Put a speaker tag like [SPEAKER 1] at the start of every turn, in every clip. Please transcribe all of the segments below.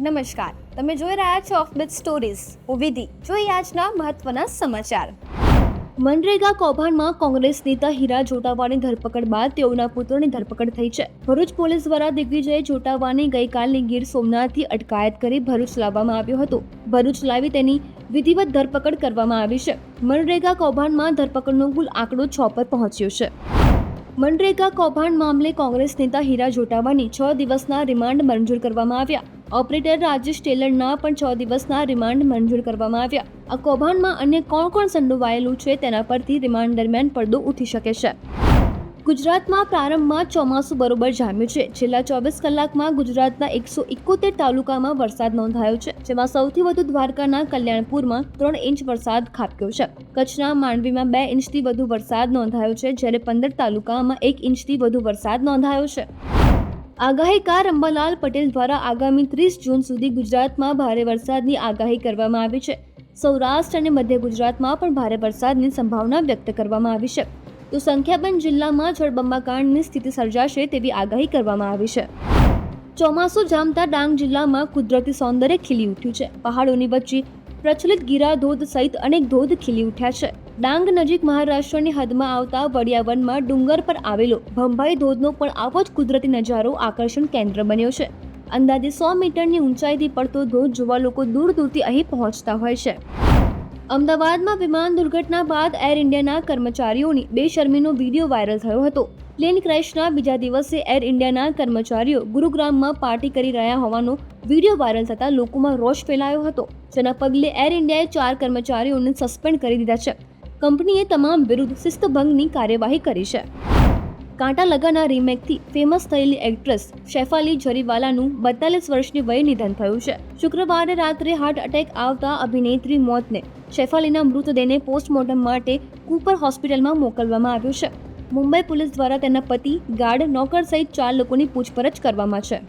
[SPEAKER 1] નમસ્કાર, તમે જોઈ રહ્યા છો ઓફ બીટ સ્ટોરીઝ. હું વિધિ. જોઈએ આજના મહત્વના સમાચાર. મનરેગા કૌભાંડમાં કોંગ્રેસ નેતા હીરા જોટાવાની ધરપકડ બાદ તેઓના પુત્રની ધરપકડ થઈ છે. ભરૂચ પોલીસ દ્વારા દિગ્વિજય જોટાવાની ગઈકાલની ગીર સોમનાથથી અટકાયત કરી ભરૂચ લાવવામાં આવ્યો હતો. ભરૂચ લાવી તેની વિધિવત ધરપકડ કરવામાં આવી છે. મનરેગા કૌભાંડમાં ધરપકડનો કુલ આંકડો 6 પર પહોંચ્યો છે. મનરેગા કૌભાંડ મામલે કોંગ્રેસ નેતા હીરા જોટાવાની 6 દિવસના રિમાન્ડ મંજૂર કરવામાં આવ્યા. ઓપરેટર રાજેશ ટેલરના પણ 6 દિવસના રિમાન્ડ મંજૂર કરવામાં આવ્યા. આ કૌભાંડમાં અન્ય કોણ સંડોવાયેલું છે તેના પરથી રિમાન્ડ દરમિયાન પડદો ઉઠી શકે છે. ગુજરાતમાં પ્રારંભમાં ચોમાસું બરોબર જામ્યું છે. છેલ્લા 24 કલાકમાં ગુજરાતના 171 તાલુકામાં વરસાદ નોંધાયો છે, જેમાં સૌથી વધુ દ્વારકાના કલ્યાણપુરમાં 3 ઇંચ વરસાદ ખાબક્યો છે. કચ્છના માંડવીમાં 2 ઇંચથી વધુ વરસાદ નોંધાયો છે, જ્યારે 15 તાલુકામાં 1 ઇંચથી વધુ વરસાદ નોંધાયો છે. આગાહીકાર અંબાલાલ પટેલ દ્વારા આગામી 30 જૂન સુધી ગુજરાતમાં ભારે વરસાદની આગાહી કરવામાં આવી છે. સૌરાષ્ટ્ર અને મધ્ય ગુજરાતમાં પણ ભારે વરસાદની સંભાવના વ્યક્ત કરવામાં આવી છે. તો સંખ્યાબંધ જિલ્લામાં જળબંબાકારની સ્થિતિ સર્જાશે તેવી આગાહી કરવામાં આવી છે. ચોમાસું જામતા ડાંગ જિલ્લામાં કુદરતી સૌંદર્ય ખીલી ઉઠ્યું છે. પહાડોની વચ્ચે પ્રચલિત ગીરા ધોધ સહિત અનેક ધોધ ખીલી ઉઠ્યા છે. ડાંગ નજીક મહારાષ્ટ્રની હદમાં આવતા વડિયાવનમાં ડુંગર પર આવેલો ભંભાઈ ધોધનો પણ આવો જ કુદરતી નજારો આકર્ષણ કેન્દ્ર બન્યો છે. અંદાજે 100 મીટરની ઊંચાઈથી પડતો ધોધ જોવા લોકો દૂર દૂરથી અહીં પહોંચતા હોય છે. અમદાવાદમાં વિમાન દુર્ઘટના બાદ એર ઇન્ડિયાના કર્મચારીઓની બેશરમીનો વિડીયો વાયરલ થયો હતો. પ્લેન ક્રેશના બીજા દિવસે એર ઇન્ડિયાના કર્મચારીઓ ગુરુગ્રામમાં પાર્ટી કરી રહ્યા હોવાનો વિડીયો વાયરલ થતાં લોકોમાં રોષ ફેલાયો હતો, જેના પગલે એર ઇન્ડિયાએ 4 કર્મચારીઓને સસ્પેન્ડ કરી દીધા છે. કંપનીએ તમામ વિરુદ્ધ શિસ્તભંગની કાર્યવાહી કરી છે. કાંટા લગાના રીમેકથી ફેમસ થયેલી એક્ટ્રેસ શેફાલી જરીવાલાનું 42 વર્ષની વયે નિધન થયું છે. શુક્રવારે રાત્રે હાર્ટ એટેક આવતા અભિનેત્રી મોતને શેફાલીના મૃતદેહને પોસ્ટમોર્ટમ માટે કૂપર હોસ્પિટલમાં મોકલવામાં આવ્યો છે. મુંબઈ પોલીસ દ્વારા તેના પતિ, ગાર્ડ, નોકર સહિત 4 લોકોની પૂછપરછ કરવામાં છે.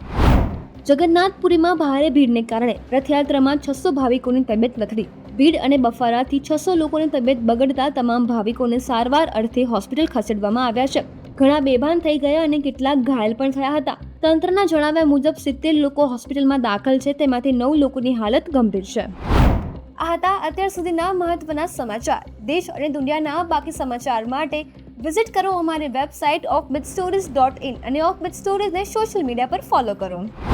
[SPEAKER 1] જગન્નાથપુરીમાં ભારે ભીડને કારણે રથયાત્રામાં 600 ભાવિકોની તબિયત લથડી. ભીડ અને બફારાથી 600 લોકોની તબિયત બગડતા તમામ ભાવિકોને સારવાર અર્થે હોસ્પિટલ ખસેડવામાં આવ્યા છે. ઘણા બેભાન થઈ ગયા અને કેટલાક ઘાયલ પણ થયા હતા. તંત્રના જણાવ્યા મુજબ 70 લોકો હોસ્પિટલમાં દાખલ છે, તેમાંથી 9 લોકોની હાલત ગંભીર છે. આ હતા અત્યાર સુધીના મહત્વના સમાચાર. દેશ અને દુનિયાના બાકી સમાચાર માટે વિઝિટ કરો અમારી વેબસાઇટ offbitstories.in અને ઓફ બીટ સ્ટોરીઝને સોશિયલ મીડિયા પર ફોલો કરો.